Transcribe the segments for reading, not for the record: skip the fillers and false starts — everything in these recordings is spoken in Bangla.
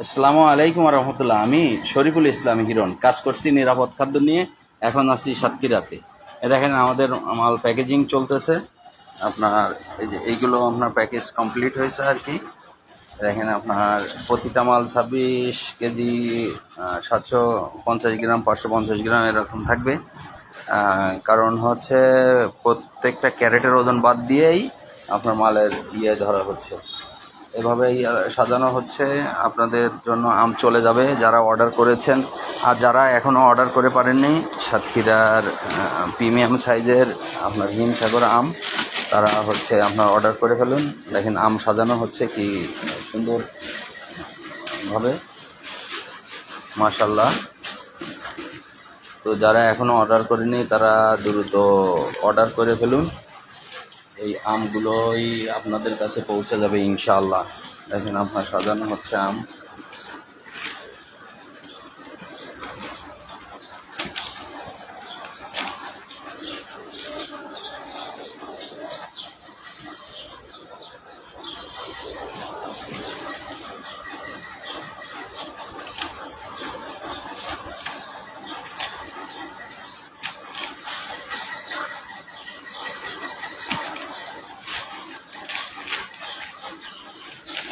আসসালামু আলাইকুম রহমতুল্লাহ। আমি শরীফুল ইসলাম হিরণ, কাজ করছি নিরাপদ খাদ্য নিয়ে। এখন আছি সাতক্ষীরাতে। দেখেন আমাদের মাল প্যাকেজিং চলতেছে। আপনার এই যে এইগুলো আপনার প্যাকেজ কমপ্লিট হয়েছে আর কি। দেখেন আপনার প্রতিটা মাল 26 কেজি, 750 গ্রাম, 550 গ্রাম এরকম থাকবে। কারণ হচ্ছে প্রত্যেকটা ক্যারেটের ওজন বাদ দিয়েই আপনার মালের ধরা হচ্ছে। এভাবেই সাজানো হচ্ছে। আপনাদের জন্য আম চলে যাবে যারা অর্ডার করেছেন, আর যারা এখনও অর্ডার করে পারেননি সাতক্ষীরার প্রিমিয়াম সাইজের আপনার হিমসাগর আম, তারা হচ্ছে আপনার অর্ডার করে ফেলুন। দেখেন আম সাজানো হচ্ছে কি সুন্দরভাবে, মাশাল্লাহ। তো যারা এখনও অর্ডার করেনি তারা দ্রুত অর্ডার করে ফেলুন। এই আমগুলোই আপনাদের কাছে পৌঁছে যাবে ইনশাআল্লাহ। দেখেন আপনার সাজানো হচ্ছে আম।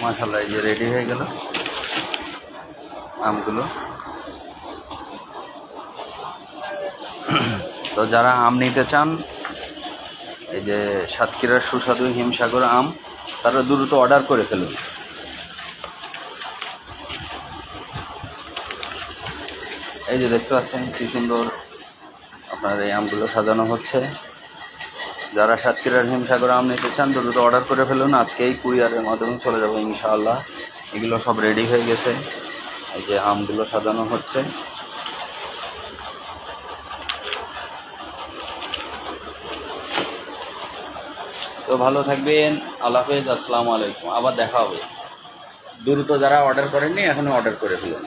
মাশাআল্লাহ, এই যে রেডি হয়ে গেল আমগুলো। তো যারা আম নিতে চান, এই যে সাতক্ষীরার সুস্বাদু হিমসাগর আম, তারা দ্রুত অর্ডার করে ফেলুন। এই যে দেখতে পাচ্ছেন কি সুন্দর আপনার এই আমগুলো সাজানো হচ্ছে। যারা সাতক্ষীরার হিমসাগর আম নিতে চান দ্রুত অর্ডার করে ফেলুন। আজকেই কুরিয়ারের মাধ্যমে চলে যাবে ইনশাআল্লাহ। এগুলো সব রেডি হয়ে গেছে। এই যে আমগুলো সাজানো হচ্ছে। তো ভালো থাকবেন, আল্লাহ হাফেজ, আসসালামু আলাইকুম। আবার দেখা হবে। দ্রুত যারা অর্ডার করেননি এখনও অর্ডার করে ফেলুন।